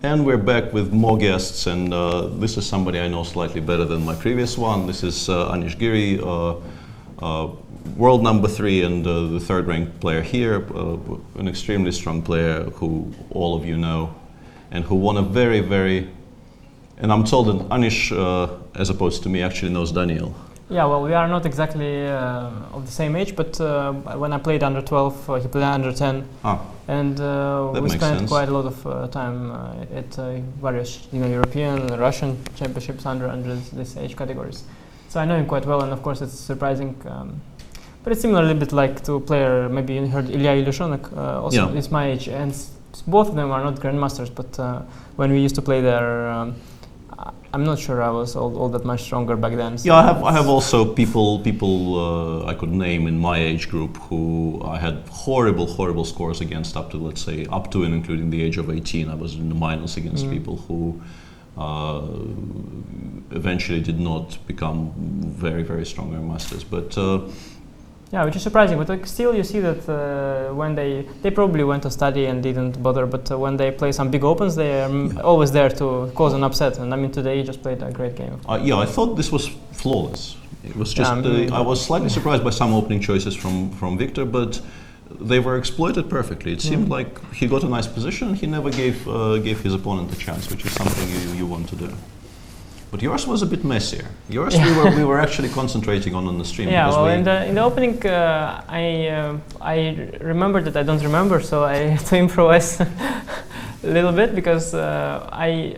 And we're back with more guests, and this is somebody I know slightly better than my previous one. This is Anish Giri, world number 3 and the third-ranked player here, an extremely strong player who all of you know, and who won a very, very, and I'm told that Anish, as opposed to me, actually knows Daniel. Yeah, well, we are not exactly of the same age, but when I played under 12, he played under 10. And we spent quite a lot of time at various European, Russian championships under this age categories. So I know him quite well, and of course it's surprising. But it's similar a little bit like to a player, maybe you heard Ilya Ilyushonek, also is my age, and both of them are not grandmasters, but when we used to play there, I'm not sure I was all that much stronger back then. So yeah, I have also people I could name in my age group who I had horrible scores against up to, let's say, up to and including the age of 18. I was in the minus against people who eventually did not become very strong masters. But yeah, which is surprising, but still you see that when they probably went to study and didn't bother, but when they play some big opens, they are always there to cause an upset. And I mean, today he just played a great game. Yeah, I thought this was flawless. It was just, I was slightly surprised by some opening choices from Victor, but they were exploited perfectly. It seemed like he got a nice position, he never gave his opponent a chance, which is something you want to do. But yours was a bit messier. Yours we were actually concentrating on the stream. Yeah, well, in the opening, I remembered that I don't remember, so I had to improvise a little bit because I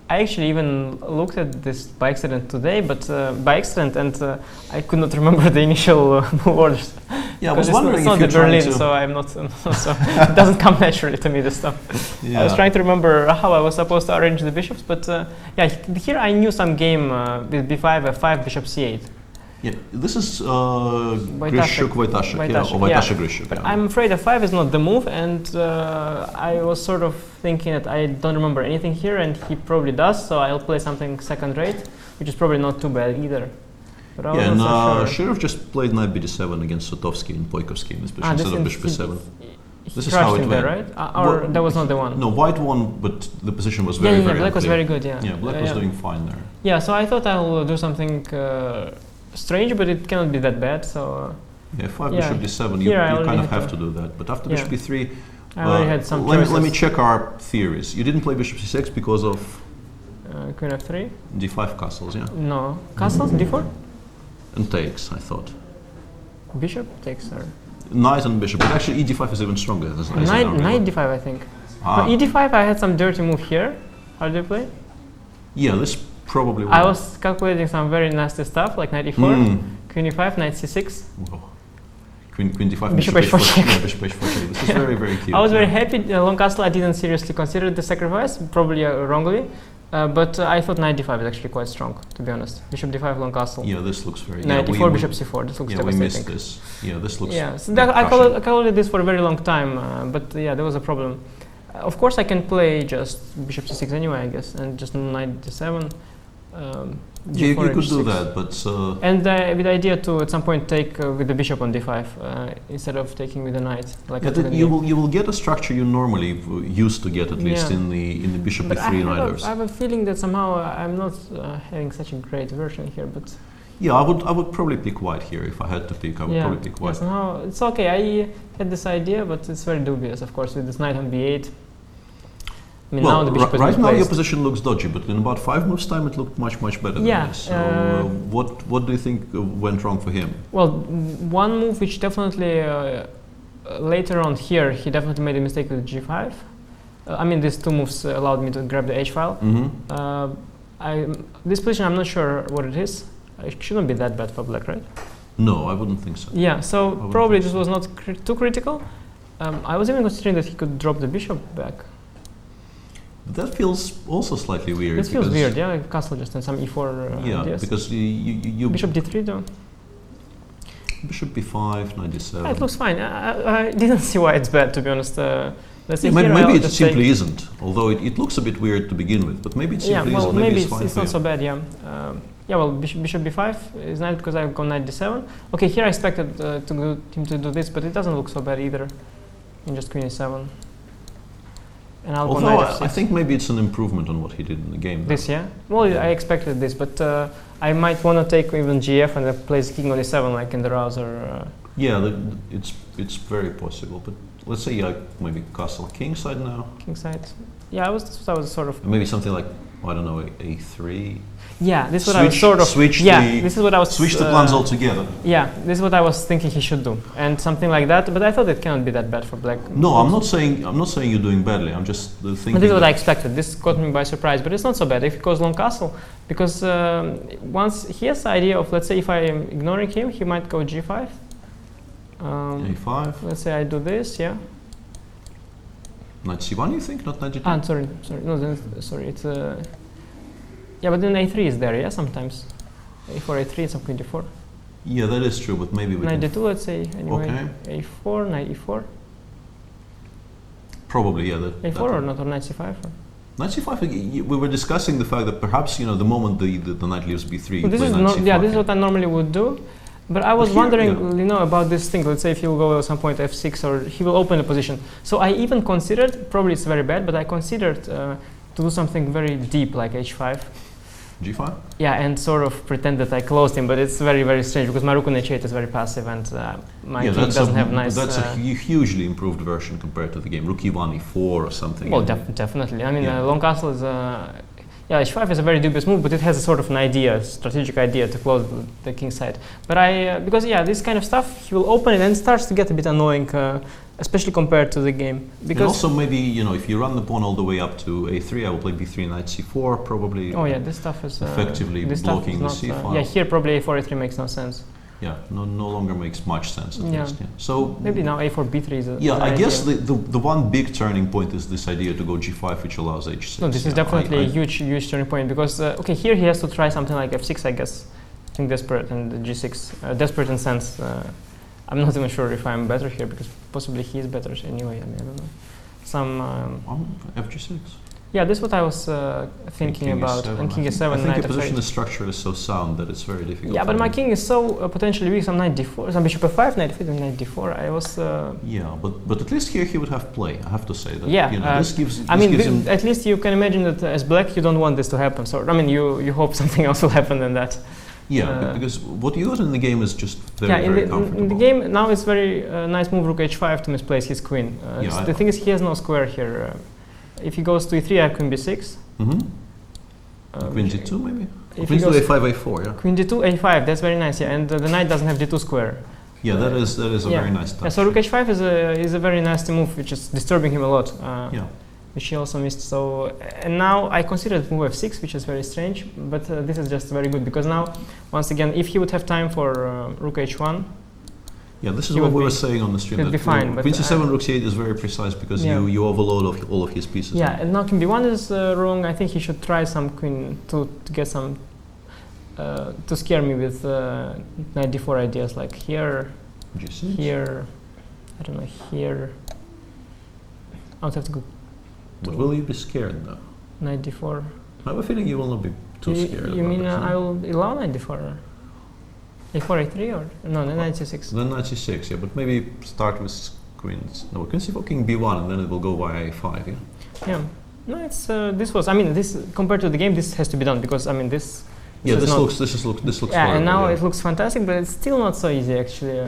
actually even looked at this by accident today, but by accident, and I could not remember the initial move orders. Yeah, I was wondering it's not if you're Berlin, trying to... so I'm not. So it doesn't come naturally to me, this stuff. Yeah. I was trying to remember how I was supposed to arrange the bishops, but yeah, here I knew some game with b5, f5, bishop c8. Yeah, this is Grishuk, Wojtaszek, yeah, or Wojtaszek, Grishuk. But I'm afraid f5 is not the move, and I was sort of thinking that I don't remember anything here, and he probably does, so I'll play something second rate, which is probably not too bad either. But yeah, and Shirov just played knight b7 against Sotovsky and Poikovsky in this position instead of bishop b7. This is how it went, right? Or that was not the one? No, white won, but the position was very black was very good, yeah. Yeah, black was doing fine there. Yeah, so I thought I'll do something strange, but it cannot be that bad, so... Yeah, bishop d7, you kind of have to do that. But after bishop b3, I already had some let me check our theories. You didn't play bishop c6 because of... Queen f3? d5 castles, yeah? No. Castles? d4? And takes, I thought. Bishop takes, or... Knight and bishop, but actually e5 is even stronger. Knight d5, I think. But e5, I had some dirty move here. How do you play? Yeah, this probably I was calculating some very nasty stuff, like knight e4, queen e5, knight c6. Whoa. Queen d5, bishop h4 check. Yeah, bishop h4 check. This is very cute. I was very happy. Long castle, I didn't seriously consider the sacrifice, probably wrongly. But I thought knight d5 is actually quite strong, to be honest. Bishop d5, long castle. Yeah, this looks very... Knight d4, bishop c4, this looks devastating. We missed this. Yeah, this looks... Yeah, so I calculated this for a very long time, but yeah, there was a problem. Of course, I can play just bishop c6 anyway, I guess, and just knight d7. You could do that, but... and with the idea to, at some point, take with the bishop on d5, instead of taking with the knight. Like you will get a structure you normally used to get, at least in the bishop b3 riders. I have a feeling that somehow I'm not having such a great version here, but... Yeah, I would probably pick white here. If I had to pick, I would probably pick white. Yeah, somehow, it's okay, I had this idea, but it's very dubious, of course, with this knight on b8. I mean, well, now the bishop is right now your placed. position looks dodgy, but in about 5 moves time it looked much better than this. So what do you think went wrong for him? Well, one move which definitely later on here he definitely made a mistake with g5. I mean, these two moves allowed me to grab the h file. This position I'm not sure what it is. It shouldn't be that bad for black, right? No, I wouldn't think so. Yeah, so probably this was not too critical. I was even considering that he could drop the bishop back. That feels also slightly weird. This feels weird, yeah, like castle just and some e4 yeah, ideas. Because you... Bishop d3 though? Bishop b5, knight d7. Yeah, it looks fine. I didn't see why it's bad, to be honest. Let's see, maybe it simply isn't, although it looks a bit weird to begin with, but maybe it simply isn't. Maybe it's not so bad, yeah. Yeah, well, bishop b5 is nice because I've gone knight d7. Okay, here I expected him to do this, but it doesn't look so bad either. In just queen e7. And I'll Although go knight I think maybe it's an improvement on what he did in the game. This, yeah? Well, I expected this, but I might want to take even GF and then place king on e7 like in the browser. Yeah, it's very possible, but let's say maybe castle kingside now. Kingside. Yeah, I was sort of... Maybe something like, I don't know, a3. Yeah, this is what I was sort of... this is what I was... Switch the plans altogether. Yeah, this is what I was thinking he should do. And something like that, but I thought it cannot be that bad for black. No, I'm not saying you're doing badly, I'm just thinking... But this is what I expected. This caught me by surprise, but it's not so bad if he goes long castle. Because once he has the idea of, let's say if I am ignoring him, he might go g5. a5. Let's say I do this, yeah. Knight c1, you think, not knight g2? Sorry, no, then, sorry, it's yeah, but then a3 is there, yeah, sometimes. a4, a3, some queen d4. Yeah, that is true, but maybe we knight d2, let's say, anyway. Okay. a4, knight e4. Probably, yeah. a4 or not, or knight c5? Or? Knight c5, we were discussing the fact that perhaps, the moment the knight leaves b3, well, this is this is what I normally would do. But I was wondering, about this thing. Let's say if he will go at some point f6, or he will open the position. So I even considered, probably it's very bad, but I considered to do something very deep like h5. g5? Yeah, and sort of pretend that I closed him, but it's very, very strange because my rook on h8 is very passive, and my king doesn't have nice... That's a hugely improved version compared to the game. Rook e1, e4 or something. Well, definitely. I mean, long castle is... yeah, h5 is a very dubious move, but it has a sort of an idea, strategic idea to close the king side. But because this kind of stuff, he will open it and it starts to get a bit annoying, especially compared to the game. Because and also maybe, if you run the pawn all the way up to a3, I will play b3, knight c4, probably. Oh yeah, this stuff is effectively blocking the c file. Yeah, here probably a4, a3 makes no sense. Yeah, no longer makes much sense at least. Yeah. So maybe now a4, b3 is I guess the one big turning point is this idea to go g5, which allows h6. No, this is definitely a huge turning point because okay, here he has to try something like f6, I guess. I think desperate and g6, desperate in sense. I'm not even sure if I'm better here because possibly he is better anyway. I mean, I don't know. Some fg6. Yeah, this is what I was thinking about. And king e7. I think your position, the structure is so sound that it's very difficult. Yeah, but my king is so potentially weak. Some knight d4, some bishop f5, knight f8, and knight d4. I was. Yeah, but at least here he would have play. I have to say that. Yeah, this gives. him at least you can imagine that as black you don't want this to happen. So I mean, you hope something else will happen than that. Yeah, because what you got in the game is just very comfortable. In the game now it's very nice move rook h5 to misplace his queen. The thing is he has no square here. If he goes to e3, I have queen b6. Queen d2 maybe? Queen to a5, a4, yeah. Queen d2, a5, that's very nice, yeah. And the knight doesn't have d2 square. Yeah, that is a very nice touch. So rook h5 is a very nasty move, which is disturbing him a lot. Which he also missed. So, and now I considered move f6, which is very strange, but this is just very good because now, once again, if he would have time for rook h1. Yeah, this is what we were saying on the stream. It'd be fine. Queen c7, rook c8 is very precise because you overload all of his pieces. Yeah, and now king b1 is wrong. I think he should try some queen to get some to scare me with knight d4 ideas like here, G6. here, I don't know, here. I would have to go. But will you be scared though? Knight d4. I have a feeling you will not be too scared. You mean I will allow knight d4? a4, a3 or no? Then knight c6. Then knight c6, yeah. But maybe start with queens. No, queen c4, king b1, and then it will go via a5. Yeah. Yeah. No, it's this was. I mean, this compared to the game, this has to be done because I mean this. Yeah, this looks. Yeah, and now it looks fantastic, but it's still not so easy actually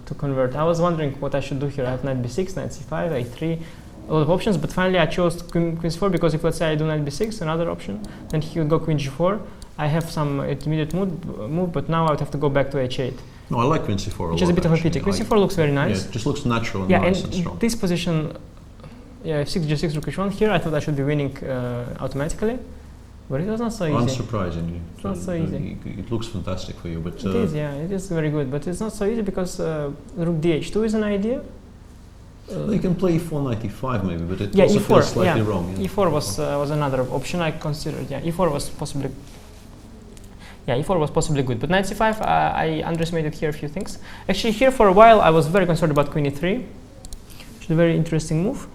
to convert. I was wondering what I should do here. I have knight b6, knight c5, a3. A lot of options, but finally I chose queen c4 because if let's say I do knight b6, another option, then he would go queen g4. I have some intermediate move, but now I would have to go back to h8. No, I like queen c4 a lot. Which is a bit of a pity. Queen c4 looks very nice. Yeah, it just looks natural and nice and strong. This position, yeah, f6, g6, rook h1. Here I thought I should be winning automatically, but it was not so easy. Unsurprisingly. It's not so easy. It looks fantastic for you, but it is, yeah, it is very good, but it's not so easy because rook dh2 is an idea. You can play e4, knight e5 maybe, but it also e4, feels slightly wrong. Yeah. e4 was another option I considered. Yeah, e4 was possibly. Yeah, e4 was possibly good, but knight c5 I underestimated here a few things. Actually, here for a while I was very concerned about queen e3, which is a very interesting move.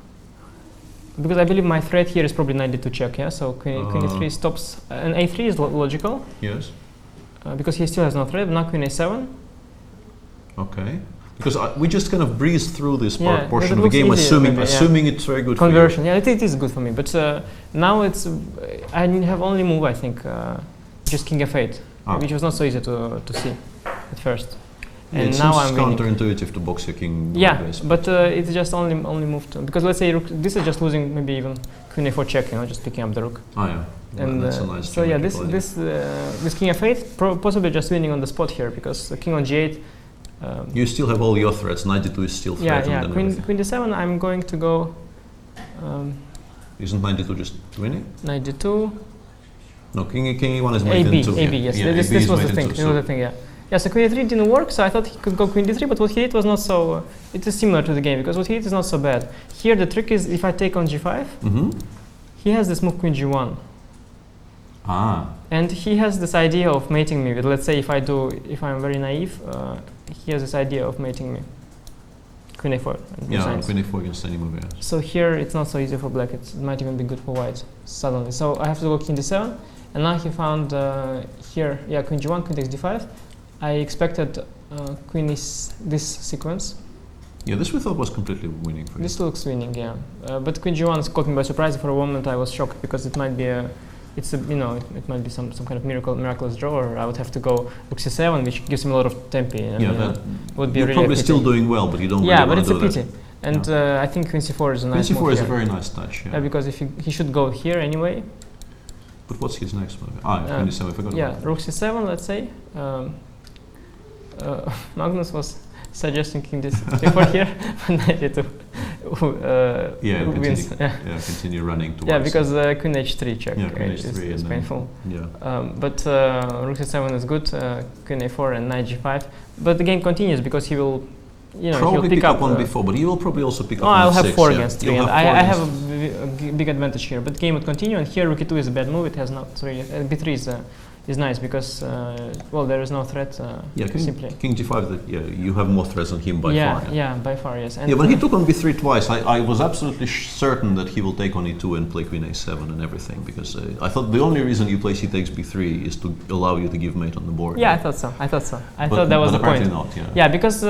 Because I believe my threat here is probably knight d2 check. Yeah, so queen e3 stops, and a3 is logical. Yes. Because he still has no threat. Now queen a7. Okay. Because we just kind of breezed through this portion of the game, assuming it's very good conversion. for you. Yeah, it is good for me. But now I have only move, I think, just King F8, which was not so easy to see at first. And now I'm counterintuitive to box your king. Yeah, but it's just only moved because let's say rook, this is just losing maybe even Queen A4 check, just picking up the rook. Oh yeah, and that's a nice. So yeah, this King F8 possibly just winning on the spot here because the King on G8. You still have all your threats. 92 is still threatened. Yeah. Queen D7. I'm going to go. Isn't 92 just winning? 92. No, King E1 is made into AB. Yes, this was the thing. This was the thing. Yeah. Yeah, so Queen A3 didn't work, so I thought he could go Queen D3, but what he did was not so. It is similar to the game because what he did is not so bad. Here the trick is if I take on G5, he has this move Queen G1. And he has this idea of mating me with, let's say if I'm very naive, he has this idea of mating me. Queen A4. Yeah, Queen A4 against any move, yeah. So here it's not so easy for black, it might even be good for white suddenly. So I have to go King D7, and now he found here, Queen G1, Queen takes D5. I expected Queen is this sequence. Yeah, this we thought was completely winning for you. This looks winning, yeah. But Queen G1 caught me by surprise. For a moment I was shocked because it might be it might be some kind of miraculous draw, or I would have to go Rook C7, which gives him a lot of tempi. That would be you're really probably still doing well, but you don't. Yeah, really but it's a pity. That. And I think Queen C4 is a nice move. Queen C4 is here. a very nice touch. Yeah, because if he should go here anyway. But what's his next move? Queen D7. I forgot. Yeah, Rook C7. Let's say. Magnus was suggesting King D4 here, but 92 wins. Continue running towards. Yeah, because Queen H3 check is painful. But Rook C7 is good, Queen A4 and Knight G5. But the game continues because he will, probably he'll pick up on before, but he will probably also pick up. I'll have 6, 4 against 3, and I have a big advantage here. But the game would continue, and here Rook E2 is a bad move. It has not really. B3 is nice because there is no threat. Simply King G5. You have more threats than him by far. Yeah, by far, yes. And when he took on B3 twice, I was absolutely certain that he will take on E2 and play Queen A7 and everything because I thought the only reason you play he takes B3 is to allow you to give mate on the board. Yeah, I thought so. I thought that was the point. Not, because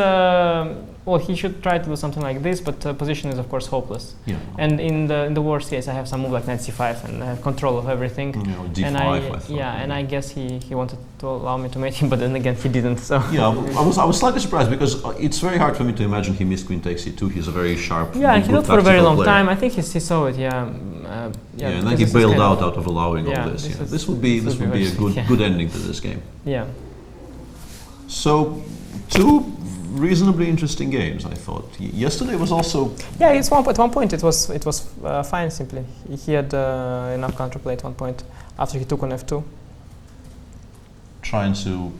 he should try to do something like this, but position is of course hopeless. Yeah. And in the worst case, I have some move like Knight C5 and I have control of everything. D5. And I I guess he wanted to allow me to mate him, but then again he didn't. So I was slightly surprised because it's very hard for me to imagine he missed Queen takes E2. He's a very sharp. Yeah, he thought for a very long time. I think he saw it. And then he bailed out of allowing all this. This would be a good ending to this game. Yeah. So 2 reasonably interesting games, I thought. Yesterday was also. Yeah, at one point it was fine. Simply, he had enough counterplay at one point after he took on F2. Trying to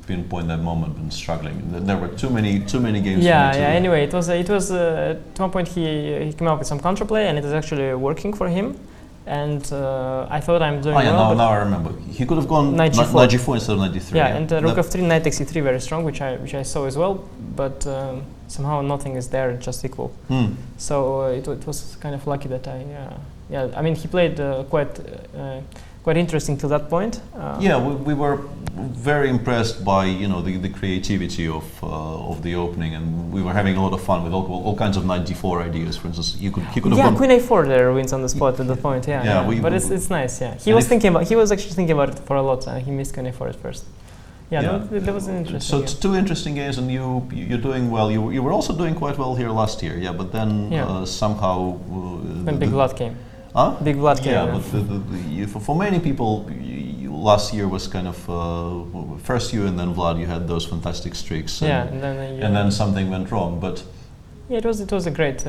pinpoint that moment and struggling. There were too many games. Anyway, it was at one point he came up with some counterplay and it was actually working for him. And I thought I'm doing well. Now I remember. He could have gone Knight G4 instead of Knight D3. Yeah, and Rook F3, Knight takes E3 very strong, which I saw as well. But somehow nothing is there, just equal. So it was kind of lucky that I mean he played quite interesting till that point. We were very impressed by the creativity of the opening, and we were having a lot of fun with all kinds of Knight D4 ideas. For instance, he could have gone Queen A4 there wins on the spot at that point. But it's nice. Yeah, he was actually thinking about it for a lot. He missed Queen A4 at first. That was an interesting. So 2 interesting games, and you're doing well. You were also doing quite well here last year. But then somehow when Big Vlad came. Big Vlad came. But for many people, last year was kind of first you and then Vlad. You had those fantastic streaks. And then something went wrong. But it was a great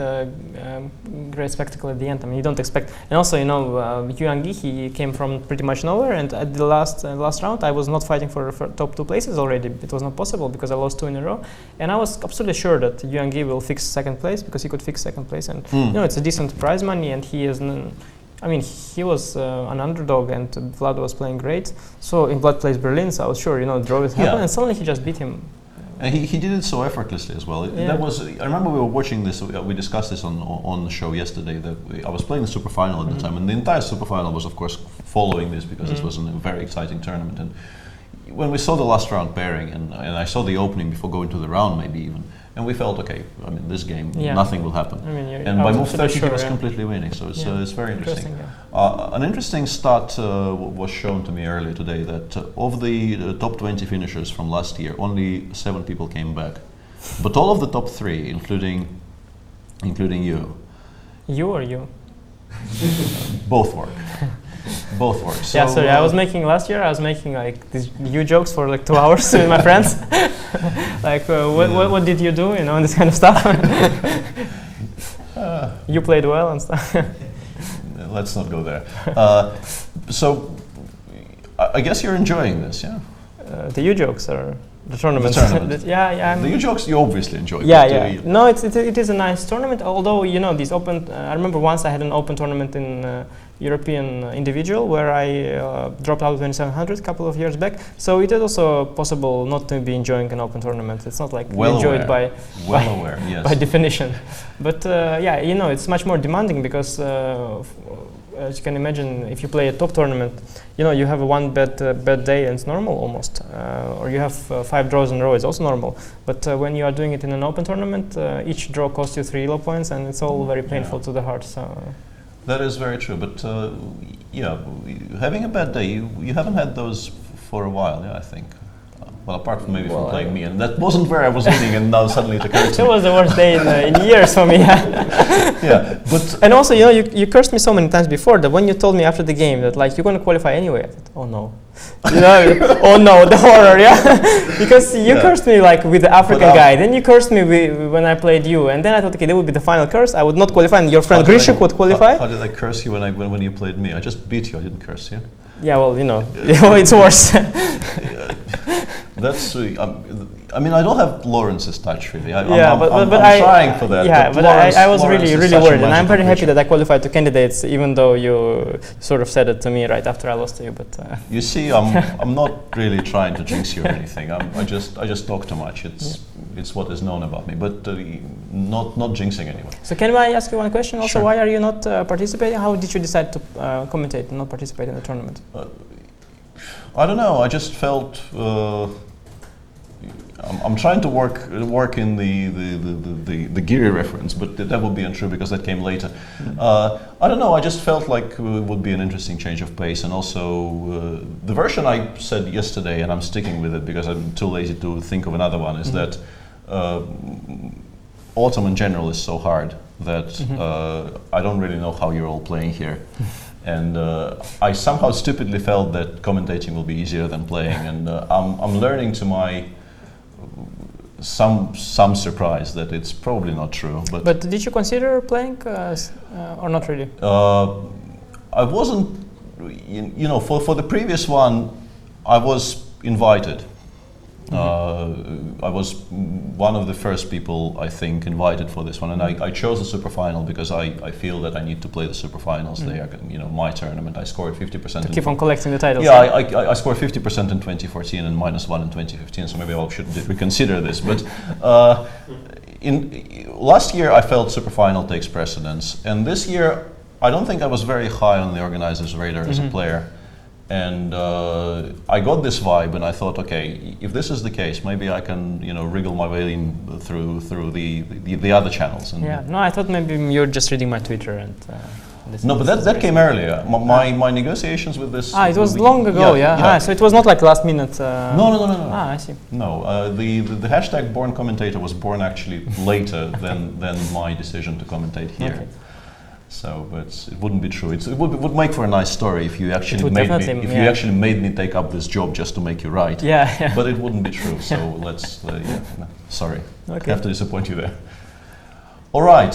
spectacle at the end. I mean, you don't expect. And also, Yuan Gi, he came from pretty much nowhere. And at the last round, I was not fighting for top 2 places already. It was not possible because I lost 2 in a row. And I was absolutely sure that Yuan Gi will fix 2nd place because he could fix 2nd place. And it's a decent prize money. And he is. I mean, he was an underdog, and Vlad was playing great. So in Vlad plays Berlin, so I was sure, draw will happen. And suddenly he just beat him. And he did it so effortlessly as well. I remember we were watching this. We discussed this on the show yesterday. That I was playing the super final at the time, and the entire super final was, of course, following this because this was a very exciting tournament. And when we saw the last round pairing, and I saw the opening before going to the round, maybe even, And we felt, okay, I mean, this game, nothing will happen. I mean, and by move 30, he was completely winning, so it's very interesting. An interesting stat was shown to me earlier today, that of the top 20 finishers from last year, only 7 people came back. But all of the top 3, including you. You or you? Both work. Both work. So, yeah, sorry, I was making like these new jokes for like 2 hours with my friends. Like, what did you do, and this kind of stuff. You played well and stuff. Let's not go there. So, I guess you're enjoying this, yeah? The you jokes are the tournament. Yeah. The you jokes you obviously enjoy. Yeah. No, it is a nice tournament. Although these open. I remember once I had an open tournament in European individual where I dropped out of 2700 a couple of years back. So it is also possible not to be enjoying an open tournament. It's not like enjoyed by definition. But it's much more demanding because. As you can imagine, if you play a top tournament, you have a one bad day and it's normal almost, or you have 5 draws in a row, it's also normal. But when you are doing it in an open tournament, each draw costs you 3 elo points, and it's all very painful to the heart. So that is very true. But having a bad day, you haven't had those for a while, I think. Well, apart from maybe from playing me, and that wasn't where I was winning, and now suddenly it occurred to me. It was the worst day in years for me. But and also, you cursed me so many times before that when you told me after the game that like you're going to qualify anyway, I thought, oh no, oh no, the horror, because you cursed me like with the African guy, then you cursed me when I played you, and then I thought, okay, that would be the final curse. I would not qualify, and your friend Grishuk would qualify. How did I curse you when you played me? I just beat you. I didn't curse you. Yeah, well, it's worse. That's. I mean, I don't have Lawrence's touch really. I'm trying for that. Yeah, but I was really worried, and I'm very happy that I qualified to candidates, even though you sort of said it to me right after I lost to you. But you see, I'm not really trying to jinx you or anything. I just talk too much. It's what is known about me, but not jinxing anyone. So can I ask you one question? Also, sure. Why are you not participating? How did you decide to commentate and not participate in the tournament? I don't know. I just felt. I'm trying to work in the Giri reference, but that would be untrue because that came later. I don't know. I just felt like it would be an interesting change of pace, and also the version I said yesterday, and I'm sticking with it because I'm too lazy to think of another one. Is that autumn in general is so hard that I don't really know how you're all playing here. And I somehow stupidly felt that commentating will be easier than playing, and I'm learning to my some surprise that it's probably not true. But did you consider playing or not really? I wasn't. For the previous one, I was invited. I was one of the first people, I think, invited for this one, and I chose the super final because I feel that I need to play the super finals. They are, my tournament. I scored 50%. To keep on collecting the titles. Yeah, I scored 50% in 2014 and -1 in 2015. So maybe I should reconsider this. But last year, I felt super final takes precedence, and this year, I don't think I was very high on the organizer's radar as a player. And I got this vibe, and I thought, okay, if this is the case, maybe I can, wriggle my way in through the other channels. And I thought maybe you're just reading my Twitter and. No, but that came earlier. My negotiations with this. It was long ago, so it was not like last minute. No. I see. No, the hashtag born commentator was born actually later than my decision to commentate here. Okay. So, but it wouldn't be true. It would make for a nice story if you actually made me take up this job just to make you right. Yeah. But it wouldn't be true. So let's. Sorry, I have to disappoint you there. All right,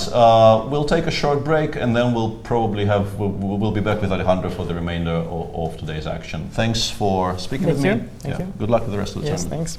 we'll take a short break, and then we'll probably we'll be back with Alejandro for the remainder of today's action. Thanks for speaking with me. Thank you. Good luck with the rest of the time. Yes, thanks.